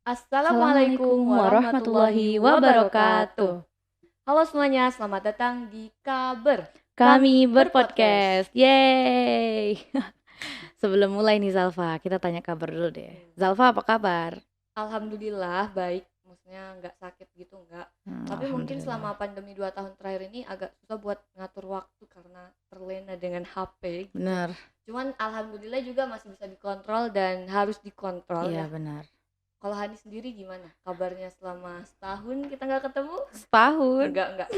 Assalamualaikum Assalamualaikum warahmatullahi warahmatullahi wabarakatuh. wabarakatuh. Halo semuanya, selamat datang di Kabar. Kami Kami berpodcast. berpodcast. Yeay. Sebelum mulai nih Zalfa, kita tanya kabar dulu deh. Zalfa apa kabar? Alhamdulillah baik, maksudnya nggak sakit gitu nggak. Tapi mungkin Alhamdulillah. selama pandemi 2 tahun terakhir ini agak susah buat ngatur waktu karena terlena dengan HP gitu. Benar. Cuman alhamdulillah juga masih bisa dikontrol dan harus dikontrol Iya ya. benar. Kalau Hani sendiri gimana? Kabarnya selama setahun kita nggak ketemu? Setahun. Enggak.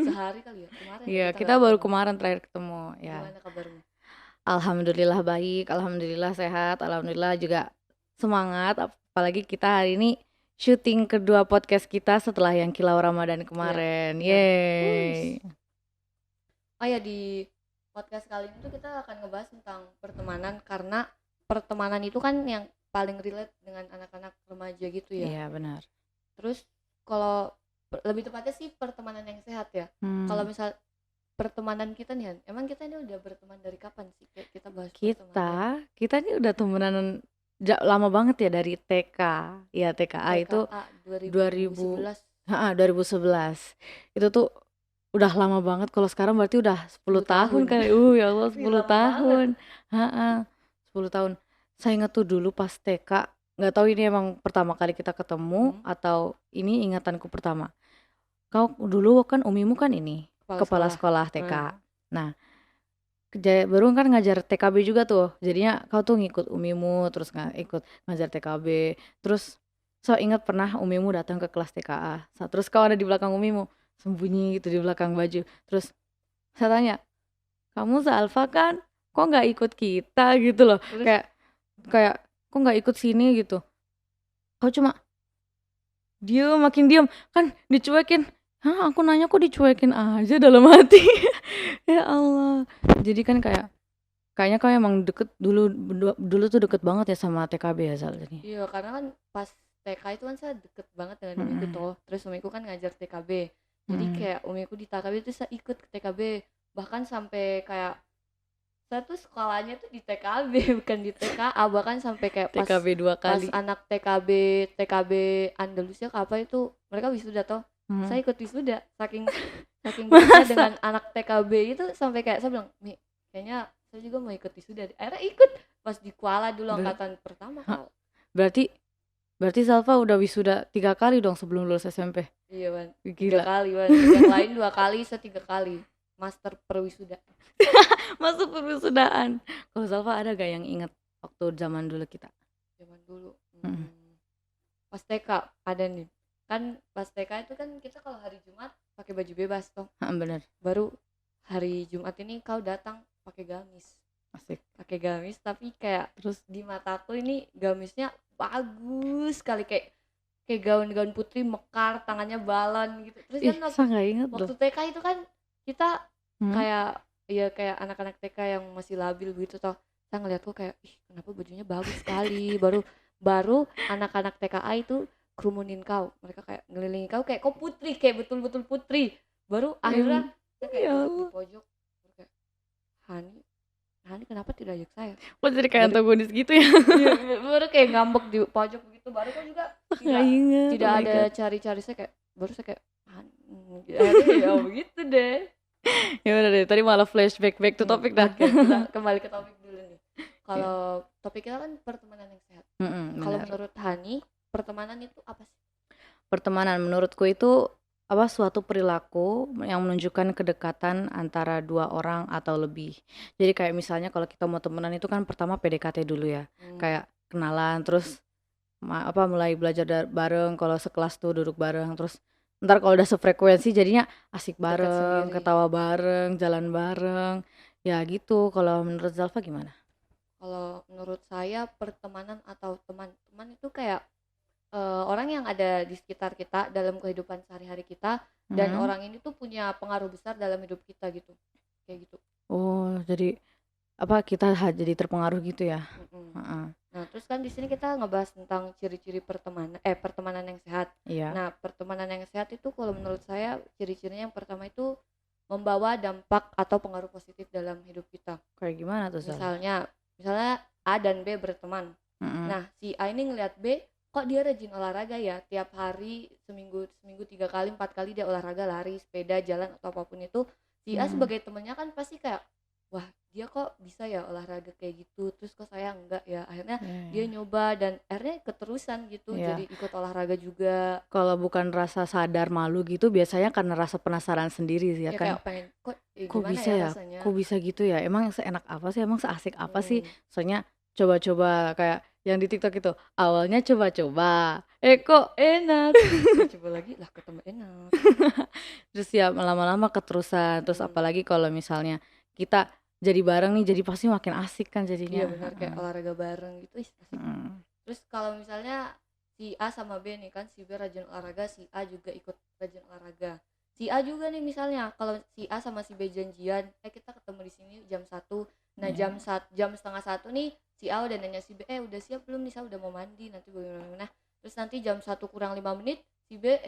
Sehari kali ya, kemarin ya Iya, kita kita nggak baru ketemu. kemarin terakhir ketemu ya. Gimana kabarmu? Alhamdulillah baik, alhamdulillah sehat, alhamdulillah juga semangat. Apalagi kita hari ini syuting kedua podcast kita setelah yang Kilau Ramadan Iya, kemarin. benar. Wuis. Yeay. Oh ya, di podcast kali ini tuh kita akan ngebahas tentang pertemanan karena pertemanan itu kan yang paling relate dengan anak-anak remaja gitu ya. Iya benar. Terus kalau lebih tepatnya sih pertemanan yang sehat ya. Kalau misal pertemanan kita nih Han, emang kita ini udah berteman dari kapan sih? Kayak kita bahas pertemanan. Kita ini udah temenan lama banget ya dari TK. Ya TKA itu TKA 2000 2011. 2011. Itu tuh udah lama banget. Kalau sekarang berarti udah 10 10 tahun tahun. kali. Ya Allah, Wih, 10 lama banget. tahun. 10 tahun. Saya ingat tuh dulu pas TK, nggak tahu ini emang pertama kali kita ketemu atau ini ingatanku pertama. Kau dulu kan umimu kan ini kepala sekolah TK. Nah, baru kan ngajar TKB juga tuh, jadinya kau tuh ngikut umimu terus ikut ngajar TKB. Terus so ingat pernah umimu datang ke kelas TKA, terus kau ada di belakang umimu sembunyi gitu di belakang baju. Terus saya tanya, kamu Zalfa kan, kok nggak ikut kita gitu loh. Terus? kayak kok nggak ikut sini gitu. Kau cuma makin diem kan, dicuekin. Hah, aku nanya kok dicuekin aja dalam hati. Ya Allah. Jadi kan kayaknya kau emang deket dulu tuh deket banget ya sama TKB ya Zal ini. Iya, karena kan pas TK itu kan saya deket banget dengan umiku toh. Terus umiku kan ngajar TKB. Jadi kayak umiku di TKB itu saya ikut ke TKB. Bahkan sampai kayak saya tuh sekolahnya tuh di TKB bukan di TKA. Bahkan sampai kayak pas TKB 2 pas kali. anak TKB Andalusia apa itu mereka wisuda toh. Saya ikut wisuda saking dekatnya dengan anak TKB itu sampai kayak saya bilang, "Mi, kayaknya saya juga mau ikut wisuda." Akhirnya ikut pas di Kuala dulu angkatan pertama kali. Berarti Zalfa udah wisuda 3 kali dong sebelum lulus SMP. Iya Wan, 3 Gila. kali Wan. Yang lain 2 kali, saya 3 kali master perwisuda. Masuk perwisudaan. Kalau Zalfa ada gak yang inget waktu zaman dulu kita? Zaman dulu pas TK ada nih kan. Pas TK itu kan kita kalau hari Jumat pakai baju bebas toh. Bener. Baru hari Jumat ini kau datang pakai gamis. Asik. Pakai gamis tapi kayak Terus di mataku ini gamisnya bagus sekali, kayak gaun-gaun putri mekar, tangannya balon gitu. Terus kan waktu TK itu kan kita kayak ya kayak anak-anak TK yang masih labil gitu toh. Saya ngeliat kok kayak, ih kenapa bajunya bagus sekali. Baru anak-anak TKA itu kerumunin kau, mereka kayak ngelilingi kau kayak kau putri, kayak betul-betul putri. Baru akhirnya saya kayak duduk di pojok kayak, Hani kenapa tidak ajak saya? Lo jadi kayak antagonis gitu ya. Iya, baru kayak ngambek di pojok begitu. Baru kan juga tidak ada cari-cari. Saya kayak baru saya kayak ya begitu deh. Ya udah deh, tadi malah flashback back to topik dah. Oke, kita kembali ke topik dulu nih. Kalau topik kita kan pertemanan yang sehat. Kalau menurut Hani, pertemanan itu apa sih? Pertemanan menurutku itu suatu perilaku yang menunjukkan kedekatan antara dua orang atau lebih. Jadi kayak misalnya kalau kita mau temenan itu kan pertama PDKT dulu ya. Kayak kenalan, terus mulai belajar bareng, kalau sekelas tuh duduk bareng, terus ntar kalau udah sefrekuensi jadinya asik bareng, ketawa bareng, jalan bareng. Ya gitu. Kalau menurut Zalfa gimana? Kalau menurut saya pertemanan atau teman-teman itu kayak orang yang ada di sekitar kita dalam kehidupan sehari-hari kita, dan orang ini tuh punya pengaruh besar dalam hidup kita gitu, kayak gitu. Oh, jadi kita jadi terpengaruh gitu ya. Nah terus kan di sini kita ngebahas tentang ciri-ciri pertemanan yang sehat. Nah pertemanan yang sehat itu kalau menurut saya ciri-cirinya yang pertama itu membawa dampak atau pengaruh positif dalam hidup kita. Kayak gimana tuh? Misalnya A dan B berteman. Nah si A ini ngelihat B kok dia rajin olahraga ya, tiap hari seminggu 3 kali 4 kali dia olahraga, lari, sepeda, jalan atau apapun itu. Si A sebagai temennya kan pasti kayak, wah dia kok bisa ya olahraga kayak gitu, terus kok saya enggak ya. Akhirnya dia nyoba dan akhirnya keterusan gitu, Iya. jadi ikut olahraga juga. Kalau bukan rasa sadar malu gitu, biasanya karena rasa penasaran sendiri sih ya Ya kan. kayak pengen, kok Kok gimana bisa ya ya? rasanya. Kok bisa gitu ya? Emang seenak apa sih? Emang seasik apa sih? Mm. Soalnya coba-coba kayak yang di TikTok itu, awalnya coba-coba, kok enak. Coba lagi lah ketemu enak. Terus ya lama-lama keterusan. Terus apalagi kalau misalnya kita jadi bareng nih, jadi pasti makin asik kan jadinya. Iya benar, kayak olahraga bareng gitu, asik. Terus kalau misalnya si A sama B nih kan, si B rajin olahraga, si A juga ikut rajin olahraga. Si A juga nih misalnya, kalau si A sama si B janjian, kita ketemu di sini jam 1. Nah, jam setengah 1 nih, si A udah nanya si B, udah siap belum nih, saya udah mau mandi, nanti bagaimana. Terus nanti jam 1 kurang 5 menit,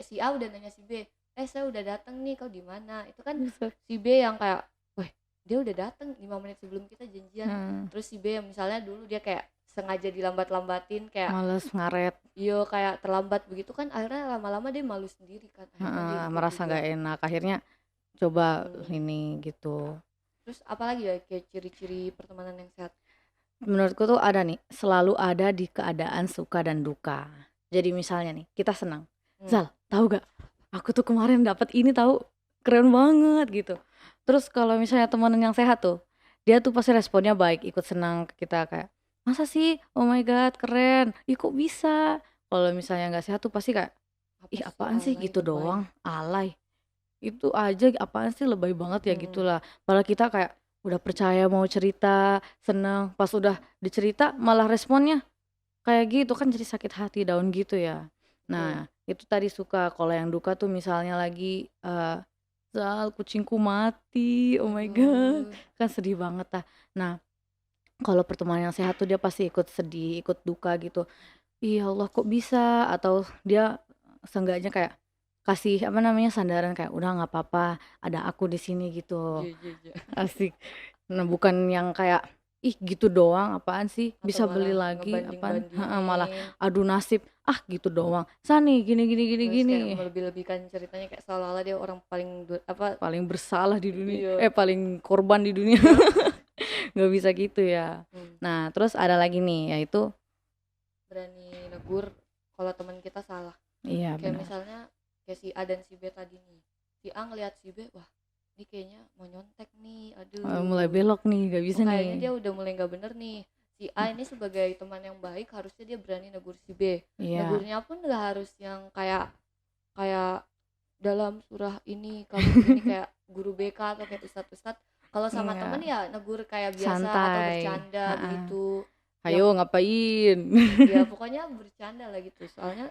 si A udah nanya si B, saya udah datang nih, kau di mana? Itu kan si B yang kayak, wah dia udah datang 5 menit sebelum kita janjian. Terus si B yang misalnya dulu dia kayak sengaja dilambat-lambatin, kayak males ngaret. iya kayak terlambat begitu kan, akhirnya lama-lama dia malu sendiri kan, akhirnya dia ikut merasa juga. nggak enak, akhirnya coba ini gitu. Terus apalagi ya kayak ciri-ciri pertemanan yang sehat? Menurutku tuh ada nih, selalu ada di keadaan suka dan duka. Jadi misalnya nih, kita senang, Zal, tahu gak? Aku tuh kemarin dapat ini tahu, keren banget gitu. Terus kalau misalnya temenan yang sehat tuh, dia tuh pasti responnya baik, ikut senang ke kita kayak, masa sih? Oh my god, keren. Ih kok bisa? Kalau misalnya nggak sehat tuh pasti kayak, ih apaan sih gitu doang, alay. Itu aja apaan sih, lebay banget ya gitulah. Padahal kita kayak udah percaya mau cerita, seneng, pas udah dicerita malah responnya kayak gitu kan, jadi sakit hati, down gitu ya. Nah itu tadi suka. Kalau yang duka tuh misalnya lagi Zal kucingku mati, oh my god, kan sedih banget lah. Nah kalau pertemanan yang sehat tuh dia pasti ikut sedih, ikut duka gitu. Iya Allah kok bisa, atau dia seenggaknya kayak kasih apa namanya sandaran kayak udah nggak apa-apa, ada aku di sini gitu. Asik. Nah bukan yang kayak ih gitu doang apaan sih, bisa beli lagi apaan, malah adu nasib gitu doang, Sani gini gini gini Terus gini, kayak melebih-lebihkan ceritanya, kayak seolah-olah dia orang paling bersalah di dunia, paling korban di dunia. Nggak bisa gitu ya. Nah terus ada lagi nih, yaitu berani negur kalau teman kita salah. Iya kayak benar. misalnya kayak si A dan si B tadi nih, si A ngeliat si B, wah ini kayaknya mau nyontek nih, aduh Mulai belok nih, gak bisa nih. Kayaknya dia udah mulai nggak bener nih. Si A ini sebagai teman yang baik harusnya dia berani negur si B. Negurnya pun nggak harus yang kayak dalam surah ini kamu ini kayak guru BK atau kayak ustadz. Kalau sama temen ya negur kayak biasa atau bercanda begitu. Ayo ngapain? Ya pokoknya bercanda lah gitu. Soalnya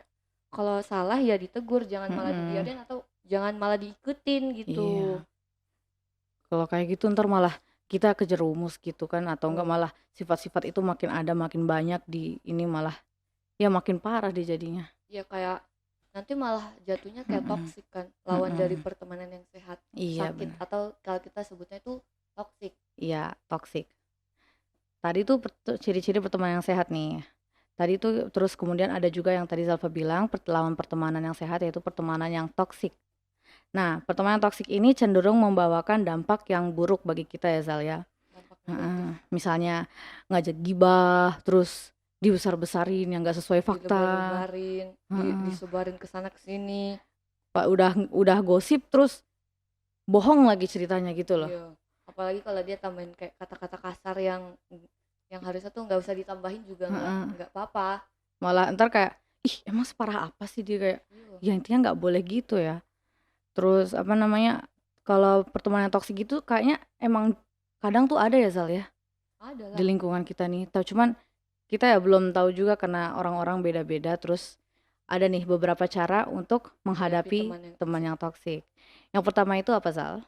kalau salah ya ditegur, jangan malah dibiarin atau jangan malah diikutin gitu. Kalau kayak gitu ntar malah kita kejerumus gitu kan, atau enggak malah sifat-sifat itu makin ada makin banyak di ini, malah ya makin parah dia jadinya. Ya kayak nanti malah jatuhnya kayak toksik kan, lawan dari pertemanan yang sehat. Sakit bener. Atau kalau kita sebutnya itu toksik. Iya toksik. Tadi tuh ciri-ciri pertemanan yang sehat nih. Tadi tuh terus kemudian ada juga yang tadi Zalfa bilang, lawan pertemanan yang sehat yaitu pertemanan yang toksik. Nah pertemanan toksik ini cenderung membawakan dampak yang buruk bagi kita ya Zal ya. Misalnya ngajak gibah, terus dibesar-besarin yang nggak sesuai fakta, disebarin kesana kesini. Pak udah gosip terus bohong lagi ceritanya gitu loh. Iya. Apalagi kalau dia tambahin kayak kata-kata kasar yang harusnya tuh nggak usah ditambahin juga nggak apa-apa. Malah ntar kayak ih emang separah apa sih dia, kayak ya intinya nggak boleh gitu ya. Terus apa namanya, kalau pertemanan toksik gitu kayaknya emang kadang tuh ada ya Zal ya, ada lah di lingkungan kita nih. Cuman kita ya belum tahu juga karena orang-orang beda-beda. Terus ada nih beberapa cara untuk menghadapi teman yang toksik. Yang pertama itu apa Zal?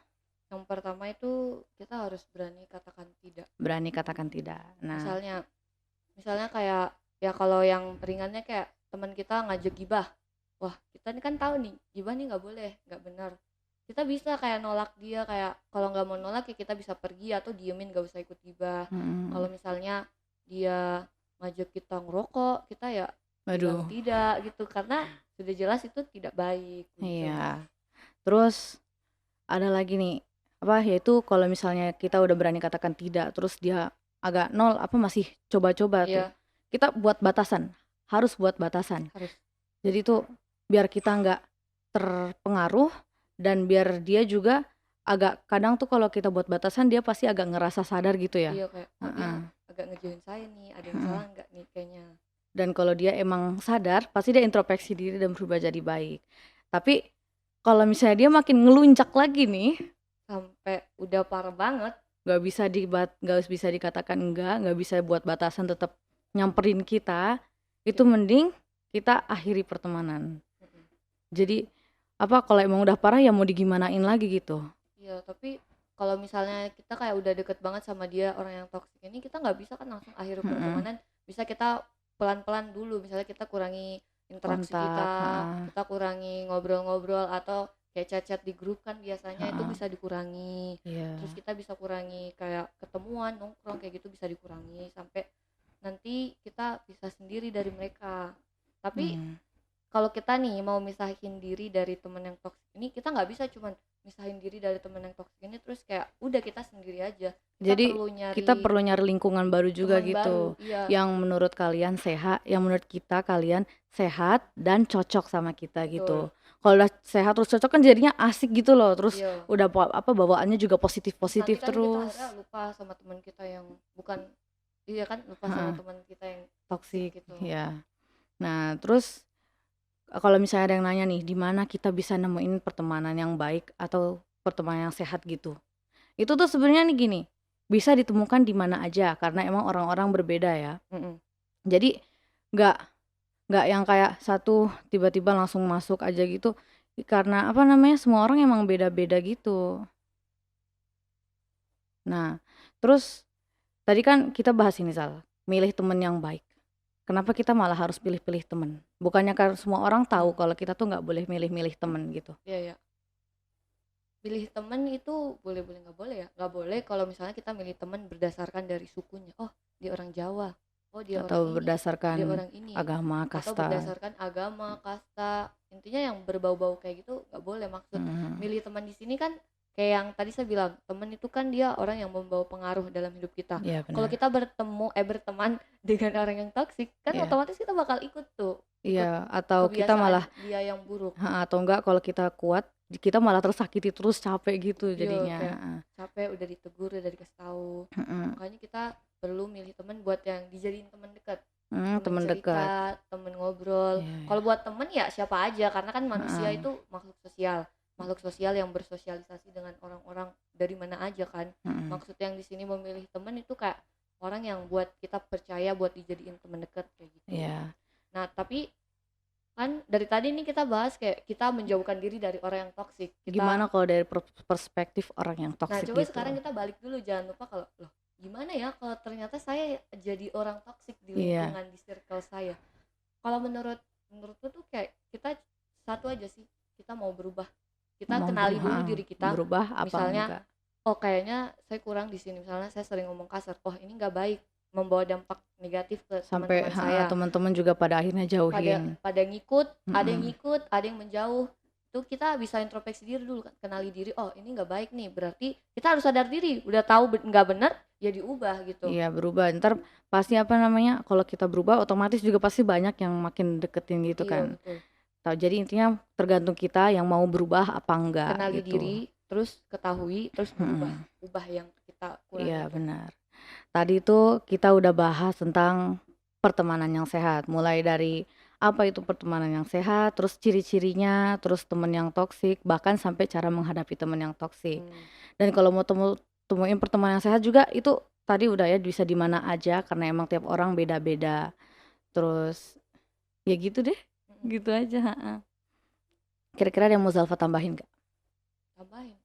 Yang pertama itu kita harus berani katakan tidak. Berani katakan tidak. Nah, misalnya kayak ya kalau yang ringannya kayak teman kita ngajak gibah. Wah, kita ini kan tahu nih, gibah nih nggak boleh, nggak benar. Kita bisa kayak nolak dia, kayak kalau nggak mau nolak ya kita bisa pergi atau diemin, nggak usah ikut gibah. Kalau misalnya dia ngajak kita ngerokok, kita ya bilang Waduh. tidak gitu, karena sudah jelas itu tidak baik gitu. Iya. Terus ada lagi nih, yaitu kalau misalnya kita udah berani katakan tidak, terus dia agak nol, masih coba-coba tuh. Iya, Kita buat batasan, harus buat batasan. harus. Jadi tuh biar kita nggak terpengaruh dan biar dia juga kadang tuh kalau kita buat batasan dia pasti agak ngerasa sadar gitu ya. Iya, kayak dia agak ngejauhin saya nih, ada yang salah nggak nih kayaknya. Dan kalau dia emang sadar, pasti dia introspeksi diri dan berubah jadi baik. Tapi kalau misalnya dia makin ngeluncak lagi nih, sampai udah parah banget, nggak bisa dikatakan nggak bisa buat batasan, tetap nyamperin kita, itu mending kita akhiri pertemanan. Jadi kalau emang udah parah ya mau digimanain lagi gitu. Iya, tapi kalau misalnya kita kayak udah deket banget sama dia, orang yang toksik ini, kita nggak bisa kan langsung akhir pertemanan. Bisa kita pelan-pelan dulu, misalnya kita kurangi interaksi Kontak, kita kurangi ngobrol-ngobrol, atau kayak chat-chat di grup kan biasanya itu bisa dikurangi. Terus kita bisa kurangi kayak ketemuan nongkrong kayak gitu, bisa dikurangi sampai nanti kita bisa sendiri dari mereka. Tapi kalau kita nih mau misahin diri dari teman yang toksik ini, kita nggak bisa cuman misahin diri dari teman yang toksik ini terus kayak udah kita sendiri aja. Jadi kita perlu nyari lingkungan baru juga gitu, baru, iya. yang menurut kalian sehat, yang menurut kita kalian sehat dan cocok sama kita. Betul. Gitu. Kalau udah sehat terus cocok kan jadinya asik gitu loh, terus udah bawaannya juga positif nanti kan terus. Kita lupa sama teman kita yang bukan, iya kan, lupa sama teman kita yang toksik gitu. Ya. Nah terus kalau misalnya ada yang nanya nih, di mana kita bisa nemuin pertemanan yang baik atau pertemanan yang sehat gitu? Itu tuh sebenarnya nih gini, bisa ditemukan di mana aja karena emang orang-orang berbeda ya. Jadi nggak yang kayak satu tiba-tiba langsung masuk aja gitu, karena semua orang emang beda-beda gitu. Nah, terus tadi kan kita bahas ini, Sal, milih temen yang baik. Kenapa kita malah harus pilih-pilih temen? Bukannya karena semua orang tahu kalau kita tuh nggak boleh milih-milih temen gitu. Iya. Pilih temen itu boleh-boleh nggak boleh ya? Nggak boleh kalau misalnya kita milih temen berdasarkan dari sukunya. Oh, dia orang Jawa. Oh, dia atau orang berdasarkan ini, dia orang ini. Agama, kasta. Atau berdasarkan agama, kasta. Intinya yang berbau-bau kayak gitu nggak boleh. Maksud milih teman di sini kan kayak yang tadi saya bilang, teman itu kan dia orang yang membawa pengaruh dalam hidup kita. Ya, kalau kita berteman dengan orang yang toksik kan otomatis kita bakal ikut tuh. Iya, atau kita malah dia yang buruk. Atau enggak kalau kita kuat, kita malah tersakiti terus, capek gitu jadinya. Capek, udah ditegur, udah dikasih tahu. Makanya kita perlu milih teman buat yang dijadiin teman dekat. Teman dekat, teman ngobrol. Kalau buat teman ya siapa aja, karena kan manusia itu makhluk sosial yang bersosialisasi dengan orang-orang dari mana aja kan. Maksud yang di sini memilih teman itu kayak orang yang buat kita percaya buat dijadiin teman dekat kayak gitu. Nah, tapi kan dari tadi nih kita bahas kayak kita menjauhkan diri dari orang yang toksik. Gimana kalau dari perspektif orang yang toksik gitu? Nah, coba sekarang kita balik dulu, jangan lupa kalau gimana ya kalau ternyata saya jadi orang toksik di lingkungan di circle saya. Kalau menurutku tuh kayak kita satu aja sih, kita mau berubah. Kita kenali dulu diri kita. Berubah apa misalnya enggak? Oh, kayaknya saya kurang di sini. Misalnya saya sering ngomong kasar. Oh, ini nggak baik, membawa dampak negatif ke sampai teman-teman saya. Teman-teman juga pada akhirnya jauhin. Pada ngikut, ada yang ngikut, ada yang menjauh. Itu kita bisa introspeksi diri dulu, kenali diri. Oh, ini nggak baik nih. Berarti kita harus sadar diri. Udah tahu nggak benar, ya diubah gitu. Iya, berubah. Ntar pasti kalau kita berubah, otomatis juga pasti banyak yang makin deketin gitu kan. Betul. Jadi intinya tergantung kita yang mau berubah apa enggak. Kenali gitu. diri, terus ketahui, terus berubah. Ubah yang kita kurang. Iya, benar. Tadi itu kita udah bahas tentang pertemanan yang sehat, mulai dari apa itu pertemanan yang sehat, terus ciri-cirinya, terus teman yang toksik, bahkan sampai cara menghadapi teman yang toksik. Dan kalau mau temuin pertemanan yang sehat juga itu tadi udah ya, bisa di mana aja karena emang tiap orang beda-beda. Terus ya gitu deh, gitu aja. Kira-kira ada yang mau Zalfa tambahin gak? Tambahin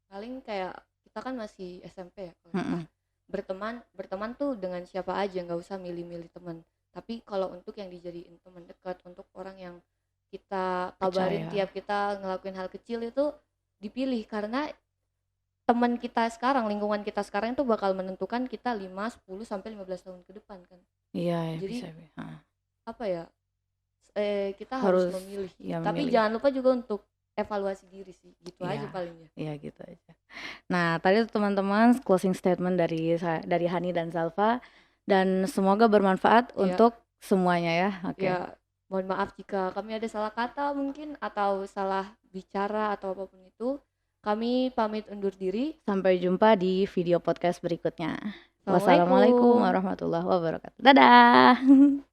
paling kayak kita kan masih SMP ya, berteman tuh dengan siapa aja, nggak usah milih-milih teman. Tapi kalau untuk yang dijadiin teman dekat, untuk orang yang kita kabarin tiap kita ngelakuin hal kecil, itu dipilih. Karena teman kita sekarang, lingkungan kita sekarang itu bakal menentukan kita 5, 10 sampai 15 tahun ke depan kan. Iya, jadi bisa. apa ya, kita harus Harus memilih ya tapi memilih. jangan lupa juga untuk evaluasi diri sih, gitu aja Iya, palingnya. iya gitu aja. Nah, tadi tuh teman-teman closing statement dari Hani dan Zalfa dan semoga bermanfaat Iya. untuk semuanya ya. Oke. Ya, mohon maaf jika kami ada salah kata mungkin atau salah bicara atau apapun itu. Kami pamit undur diri. Sampai jumpa di video podcast berikutnya. Assalamualaikum. Wassalamualaikum warahmatullahi wabarakatuh. Dadah.